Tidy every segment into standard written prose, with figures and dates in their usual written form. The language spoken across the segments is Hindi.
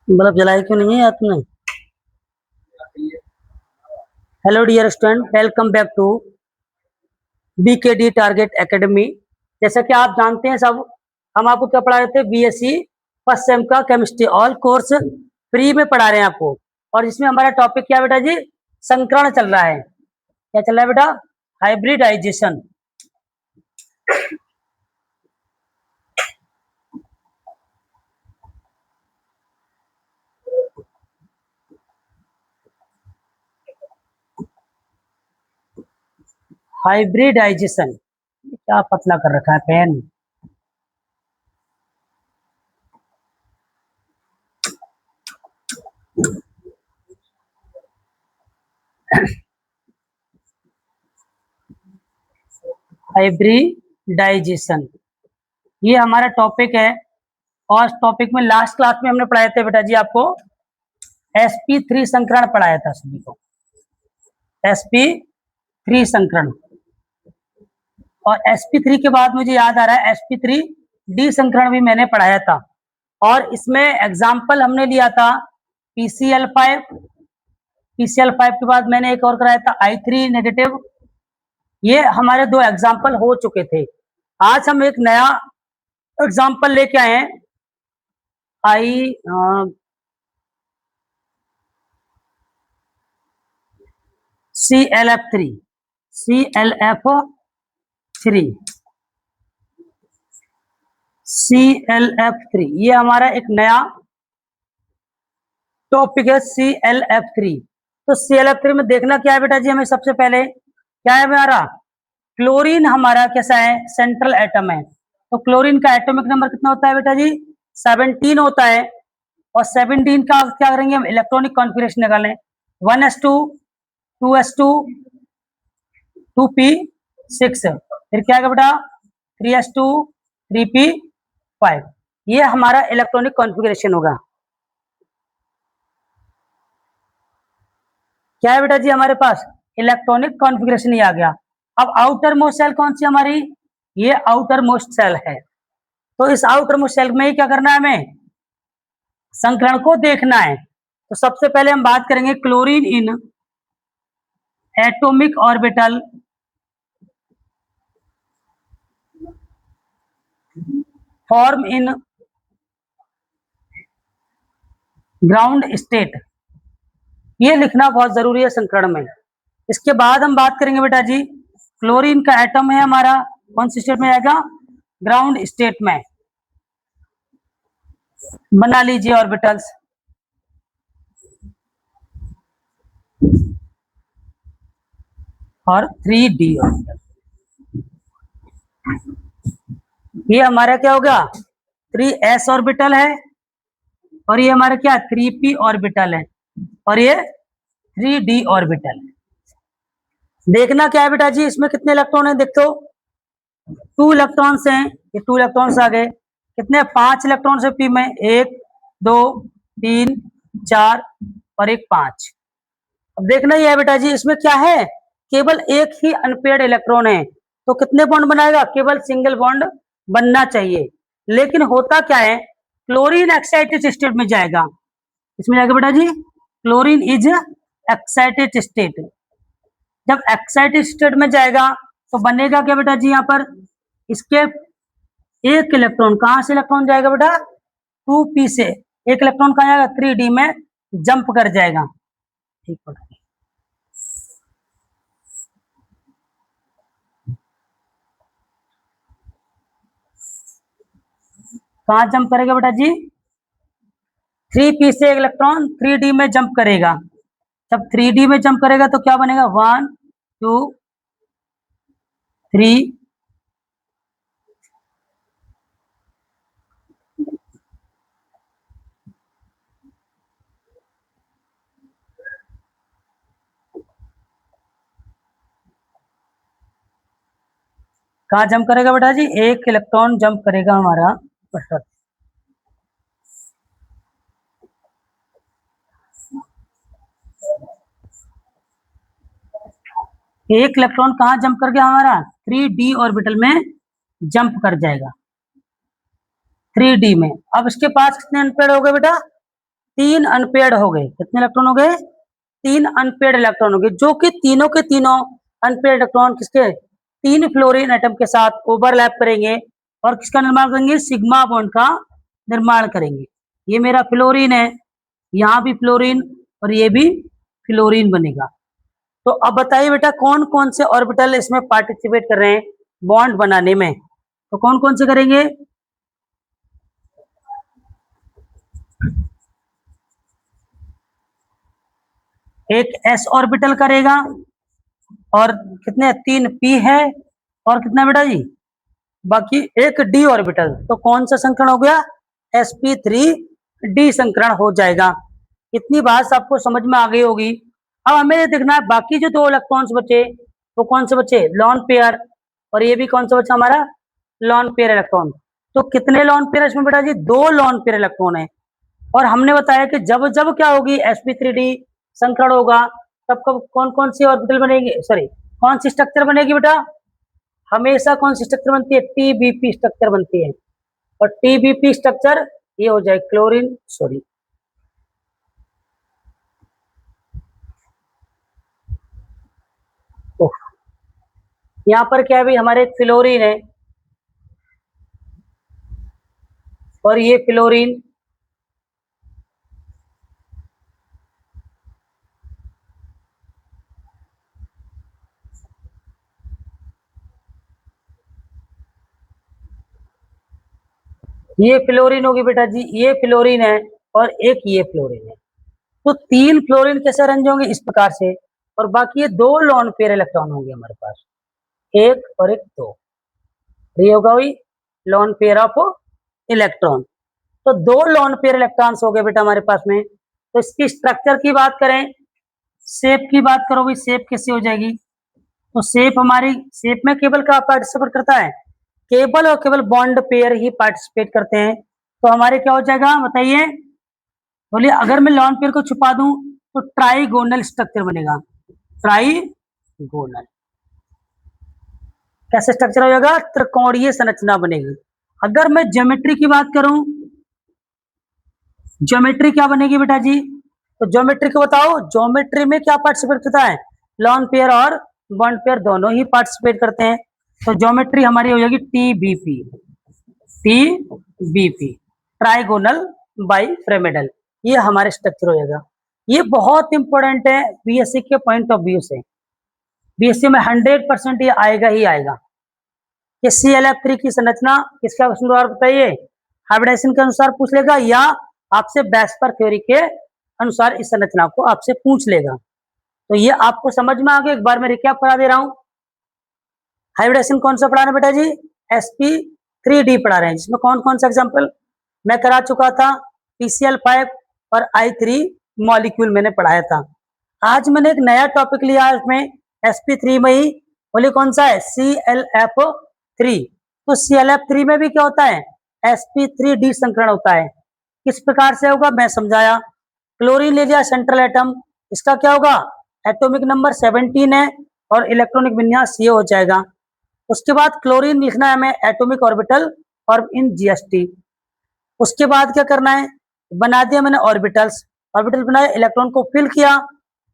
बल्ब जलाई क्यों नहीं है यार तुमने? Hello dear student, welcome back to BKD target academy. जैसा कि आप जानते हैं सब, हम आपको क्या पढ़ा रहे थे? बीएससी फर्स्ट सेम का केमिस्ट्री ऑल कोर्स फ्री में पढ़ा रहे हैं आपको। और इसमें हमारा टॉपिक क्या बेटा जी? संकरण चल रहा है। क्या चल रहा है बेटा? हाइब्रिडाइजेशन। हाइब्रिडाइजेशन क्या पतला कर रखा है पेन। हाइब्रिडाइजेशन ये हमारा टॉपिक है। और टॉपिक में लास्ट क्लास में हमने पढ़ाए थे बेटा जी आपको sp3 संकरण पढ़ाया था सभी को। sp3 संकरण। और sp3 के बाद मुझे याद आ रहा है sp3d संकरण भी मैंने पढ़ाया था। और इसमें एग्जाम्पल हमने लिया था PCl5। PCl5 के बाद मैंने एक और कराया था I3 नेगेटिव। ये हमारे दो एग्जाम्पल हो चुके थे। आज हम एक नया एग्जाम्पल लेके आए हैं। ClF3 ये हमारा एक नया टॉपिक है ClF3। तो ClF3 में देखना क्या है बेटा जी? हमें सबसे पहले क्या है हमारा? क्लोरीन हमारा कैसा है? सेंट्रल एटम है। तो क्लोरीन का एटॉमिक नंबर कितना होता है बेटा जी? 17 होता है। और 17 का क्या करेंगे हम? इलेक्ट्रॉनिक कॉन्फ़िगरेशन निकालें। 1s2 2s2 2p6। फिर क्या है बेटा? 3s2 3p5। ये हमारा इलेक्ट्रॉनिक कॉन्फ़िगरेशन होगा। क्या है बेटा जी हमारे पास? इलेक्ट्रॉनिक कॉन्फ़िगरेशन ही आ गया। अब आउटर मोस्ट सेल कौन सी हमारी? ये आउटर मोस्ट सेल है। तो इस आउटर मोस्ट सेल में ही क्या करना है हमें? संकरण को देखना है। तो सबसे पहले हम बात करेंगे chlorine in atomic orbital form in ground state. ये लिखना बहुत जरूरी है संकरण में। इसके बाद हम बात करेंगे बेटा जी क्लोरीन का एटम है हमारा कौन सी स्टेट में आएगा? ग्राउंड स्टेट में। बना लीजिए ऑर्बिटल्स। और 3d ऑर्बिटल। ये हमारा क्या होगा? 3s ऑर्बिटल है। और ये हमारा क्या? 3p ऑर्बिटल है। और ये 3d ऑर्बिटल है। देखना क्या है बेटा जी? इसमें कितने इलेक्ट्रॉन है? देखो 2 इलेक्ट्रॉन्स हैं। ये 2 इलेक्ट्रॉन्स आ गए। कितने? 5 इलेक्ट्रॉन्स है p में। 1 2 3 4 और एक 5। अब देखना ही है बेटा जी इसमें क्या है? केवल एक ही अनपेयर्ड इलेक्ट्रॉन है। तो कितने बॉन्ड बनाएगा? केवल सिंगल बॉन्ड बनना चाहिए। लेकिन होता क्या है? क्लोरीन एक्साइटेड स्टेट में जाएगा। इसमें जाएगा बेटा जी क्लोरीन इज एक्साइटेड स्टेट। जब एक्साइटेड स्टेट में जाएगा तो बनेगा क्या बेटा जी? यहाँ पर इसके एक इलेक्ट्रॉन कहां से इलेक्ट्रॉन जाएगा बेटा? 2p से एक इलेक्ट्रॉन कहां जाएगा? 3d में जंप कर जाएगा। ठीक है। कहां जंप करेगा बेटा जी? 3p से एक इलेक्ट्रॉन 3d में जंप करेगा। जब 3d में जंप करेगा तो क्या बनेगा? 1 2 3। कहाँ जंप करेगा बेटा जी? एक इलेक्ट्रॉन जंप करेगा हमारा फर्स्ट। एक इलेक्ट्रॉन कहाँ जंप कर गया हमारा? 3d ऑर्बिटल में जंप कर जाएगा। 3d में। अब इसके पास कितने अनपेयर्ड हो गए बेटा? 3 अनपेयर्ड हो गए। कितने इलेक्ट्रॉन हो गए? 3 अनपेयर्ड इलेक्ट्रॉन हो गए, जो कि तीनों के तीनों अनपेयर्ड इलेक्ट्रॉन किसके? 3 फ्लोरीन एटम के साथ ओवरलैप करेंगे और किसका निर्माण करेंगे? सिग्मा बॉन्ड का निर्माण करेंगे। ये मेरा फ्लोरीन है, यहाँ भी फ्लोरीन और ये भी फ्लोरीन बनेगा। तो अब बताइए बेटा कौन कौन से ऑर्बिटल इसमें पार्टिसिपेट कर रहे हैं बॉन्ड बनाने में? तो कौन कौन से करेंगे? एक s ऑर्बिटल करेगा और कितने? 3 p है और कितना बेटा जी? बाकी एक d ऑर्बिटल। तो कौन सा संकरण हो गया? sp3d संकरण हो जाएगा। इतनी बात आपको समझ में आ गई होगी। अब हमें ये देखना है बाकी जो 2 इलेक्ट्रॉन्स बचे वो कौन से बचे? Lone pair. और ये भी कौन सा बचा हमारा? Lone pair electron. तो कितने लॉन पेयर इसमें बेटा जी? 2 लॉन पेयर इलेक्ट्रॉन है। और हमने बताया कि जब जब क्या होगी? sp3d संकरण होगा तब कब कौन कौन सी ऑर्बिटल बनेगी, सॉरी कौन सी स्ट्रक्चर बनेगी बेटा? हमेशा कौन सी स्ट्रक्चर बनती है? टीबीपी स्ट्रक्चर बनती है। और टीबीपी स्ट्रक्चर ये हो जाए क्लोरीन, सॉरी यहाँ पर क्या है भाई? हमारे फ्लोरीन है और ये फ्लोरीन, ये फ्लोरीन होगी बेटा जी, ये फ्लोरीन है और एक ये फ्लोरीन है। तो 3 फ्लोरीन कैसे अरेंज होंगे? इस प्रकार से। और बाकी ये 2 लॉन पेयर इलेक्ट्रॉन होंगे हमारे पास, एक और एक 2। ये होगा वही लॉन पेयर ऑफ इलेक्ट्रॉन। तो 2 लॉन पेयर इलेक्ट्रॉन्स हो गए बेटा हमारे पास में। तो इसकी स्ट्रक्चर की बात करें, शेप की बात करो भाई, शेप कैसी हो जाएगी? तो शेप हमारी, शेप में केवल क्या पार्टिसिपेट करता है? केवल और केवल बॉन्ड पेयर ही पार्टिसिपेट करते हैं। तो हमारे क्या हो जाएगा बताइए? बोलिए, अगर मैं लॉन पेयर को छुपा दूं तो ट्राइगोनल स्ट्रक्चर बनेगा। ट्राइगोनल कैसे स्ट्रक्चर हो जाएगा? त्रिकोणीय संरचना बनेगी। अगर मैं ज्योमेट्री की बात करूं, ज्योमेट्री क्या बनेगी बेटा जी? तो ज्योमेट्री को बताओ, ज्योमेट्री में क्या पार्टिसिपेट करता है? लॉन पेयर और बॉन्ड पेयर दोनों ही पार्टिसिपेट करते हैं। तो ज्योमेट्री हमारी हो जाएगी टीबीपी, टीबीपी ट्राइगोनल बाइपिरामिडल। ये हमारे स्ट्रक्चर हो जाएगा। ये बहुत इंपॉर्टेंट है बीएससी के पॉइंट ऑफ व्यू से। बीएससी में 100% ये आएगा ही आएगा कि ClF3 की संरचना किसके अनुसार बताइए? हाइब्रिडाइजेशन के अनुसार पूछ लेगा या आपसे बेस्पर थ्योरी के अनुसार इस संरचना को आपसे पूछ लेगा। तो ये आपको समझ में आ गया। एक बार मैं रिकैप करा दे रहा हूं। हाइब्रिडेशन कौन सा पढ़ा रहे हैं बेटा जी? sp3d पढ़ा रहे हैं, जिसमें कौन कौन सा एग्जांपल मैं करा चुका था? PCl5 और I3 मॉलिक्यूल मैंने पढ़ाया था। आज मैंने एक नया टॉपिक लिया है उसमें sp3 में ही। बोलिए कौन सा है? ClF3। तो ClF3 में भी क्या होता है? sp3d संकरण होता है। किस प्रकार से होगा मैं समझाया। क्लोरीन ले लिया सेंट्रल एटम, इसका क्या होगा? एटॉमिक नंबर 17 है और इलेक्ट्रॉनिक विन्यास ये हो जाएगा। उसके बाद क्लोरीन लिखना है हमें एटॉमिक ऑर्बिटल और इन जीएसटी। उसके बाद क्या करना है? बना दिया मैंने ऑर्बिटल्स, ऑर्बिटल बनाए, इलेक्ट्रॉन को फिल किया।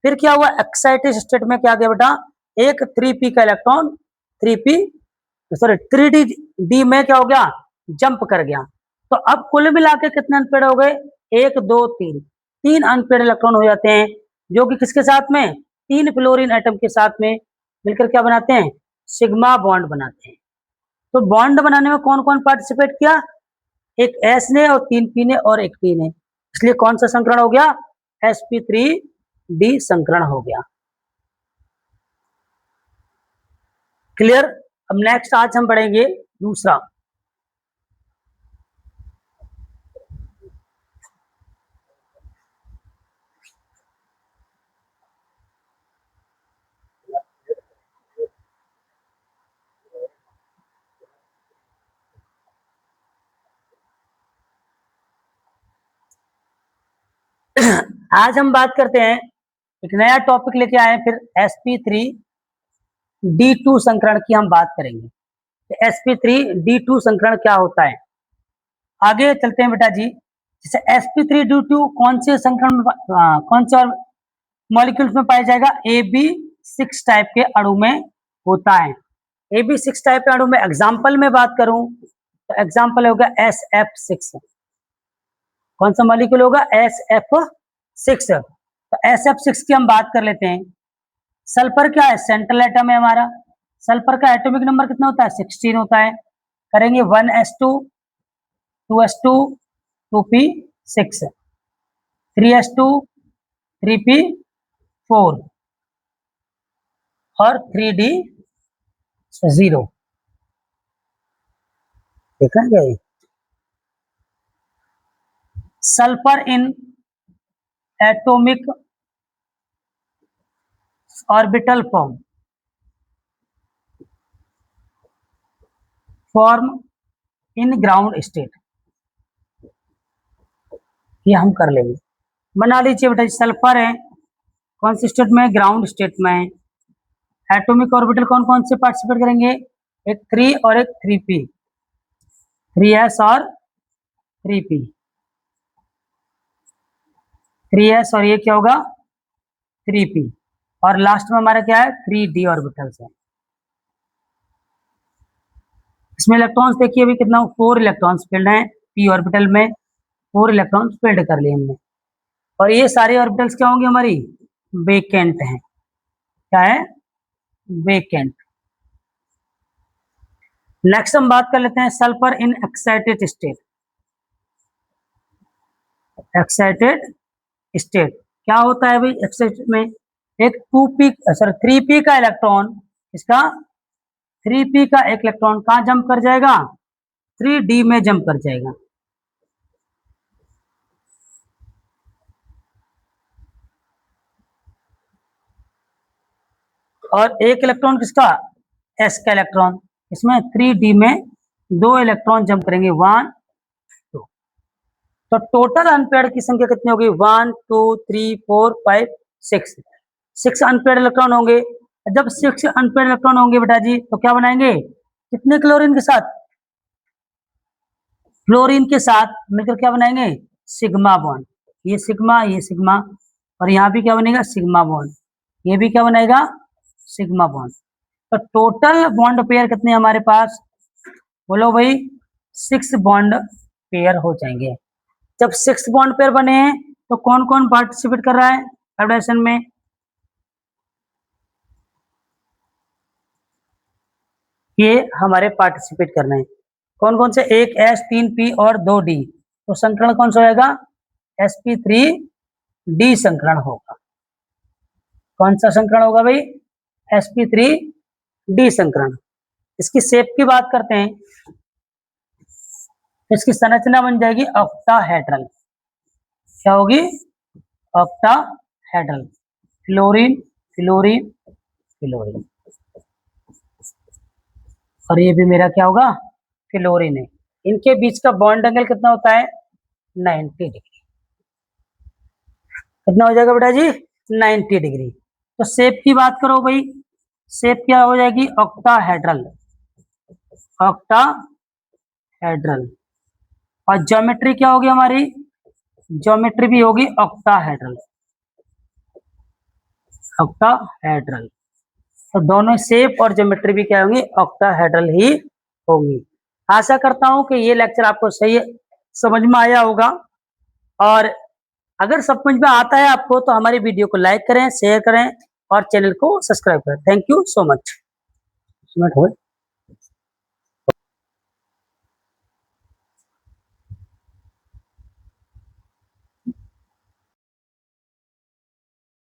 फिर क्या हुआ? एक्साइटेड स्टेट में क्या गया बेटा? एक 3p का इलेक्ट्रॉन 3p सॉरी 3d में क्या हो गया? जंप कर गया। तो अब कुल मिला के कितने अनपेड हो गए? 1 2 3, 3 अनपेड इलेक्ट्रॉन हो जाते हैं, जो कि किसके साथ में? 3 फ्लोरीन एटम के साथ में मिलकर क्या बनाते हैं? सिग्मा बॉन्ड बनाते हैं। तो बॉन्ड बनाने में कौन कौन पार्टिसिपेट किया? एक S ने और 3 P ने और एक T ने। इसलिए कौन सा संकरण हो गया? sp3d संकरण हो गया। क्लियर? अब नेक्स्ट आज हम पढ़ेंगे दूसरा। आज हम बात करते हैं, एक नया टॉपिक लेके आए फिर sp3d2 संकरण की हम बात करेंगे। तो sp3d2 संकरण क्या होता है? आगे चलते हैं बेटा जी। जैसे sp3 कौन से संकरण में कौन से और मॉलिक्यूल्स में पाया जाएगा? AB6 टाइप के अणु में होता है। AB6 टाइप के अणु में एग्जाम्पल में बात करूं तो एग्जाम्पल होगा SF6। कौन सा मॉलिक्यूल होगा? SF6। तो SF6 की हम बात कर लेते हैं। सल्फर क्या है? सेंट्रल एटम है हमारा। सल्फर का एटॉमिक नंबर कितना होता है? 16 होता है। करेंगे 1s2 2s2 2p6 3s2 3p4 और 3d0। देखा क्या ये? Sulphur in atomic orbital form in ground state. ये हम कर लेंगे। बना लीजिए बेटा, सल्फर है कौन सी स्टेट में? ग्राउंड स्टेट में है। एटॉमिक ऑर्बिटल कौन कौन से पार्टिसिपेट करेंगे? एक 3 और एक 3p, 3s और 3p, 3s और ये क्या होगा? 3p। और लास्ट में हमारा क्या है? 3d ऑर्बिटल्स है। इसमें इलेक्ट्रॉन्स देखिए अभी कितना, 4 इलेक्ट्रॉन्स फिल्ड हैं p ऑर्बिटल में, 4 इलेक्ट्रॉन्स फिल्ड कर लिए हमने। और ये सारे ऑर्बिटल्स क्या होंगे? हमारी वेकेंट हैं। क्या है? वेकेंट। नेक्स्ट हम बात कर लेते हैं sulphur in excited state. Excited state क्या होता है भाई? एक्साइटेड में एक 3p का इलेक्ट्रॉन, इसका 3p का एक इलेक्ट्रॉन कहां जंप कर जाएगा? 3d में जंप कर जाएगा। और एक इलेक्ट्रॉन किसका? s का इलेक्ट्रॉन, इसमें 3d में 2 इलेक्ट्रॉन जंप करेंगे, 1 2। तो टोटल अनपेयर्ड की संख्या कितनी होगी? 1 2 3 4 5 6। 6 अनपेयर्ड इलेक्ट्रॉन होंगे। जब 6 अनपेयर्ड इलेक्ट्रॉन होंगे बेटा जी तो क्या बनाएंगे? कितने क्लोरीन के साथ? फ्लोरीन के साथ मिलकर क्या बनाएंगे? Sigma bond. ये सिग्मा और यहाँ भी क्या बनेगा? Sigma bond. ये भी क्या बनेगा? Sigma bond. तो टोटल बॉन्ड पेयर कितने हमारे पास? बोलो भाई, 6 बॉन्ड पेयर हो जाएंगे। जब 6 बॉन्ड पेयर बने हैं तो कौन कौन पार्टिसिपेट कर रहा है हाइब्रिडेशन में? ये हमारे पार्टिसिपेट करना है। कौन कौन से? एक S 3p और 2d। तो संकरण कौन सा होगा? sp3d संकरण होगा। कौन सा संकरण होगा भाई? sp3d संकरण। इसकी शेप की बात करते हैं, इसकी संरचना बन जाएगी ऑक्टाहेड्रल। क्या होगी? ऑक्टाहेड्रल। फ्लोरीन फ्लोरीन फ्लोरीन, और ये भी मेरा क्या होगा? फ्लोरीन है। इनके बीच का बॉन्ड एंगल कितना होता है? 90 डिग्री। कितना हो जाएगा बेटा जी? 90 डिग्री। तो शेप की बात करो भाई, शेप क्या हो जाएगी? ऑक्टाहेड्रल। ऑक्टाहेड्रल। और ज्योमेट्री क्या होगी हमारी? ज्योमेट्री भी होगी ऑक्टाहेड्रल। ऑक्टाहेड्रल। तो दोनों शेप और ज्योमेट्री भी क्या होंगी? ऑक्टाहेड्रल ही होंगी। आशा करता हूं कि ये लेक्चर आपको सही समझ में आया होगा। और अगर समझ में आता है आपको तो हमारी वीडियो को लाइक करें, शेयर करें और चैनल को सब्सक्राइब करें। Thank you so much.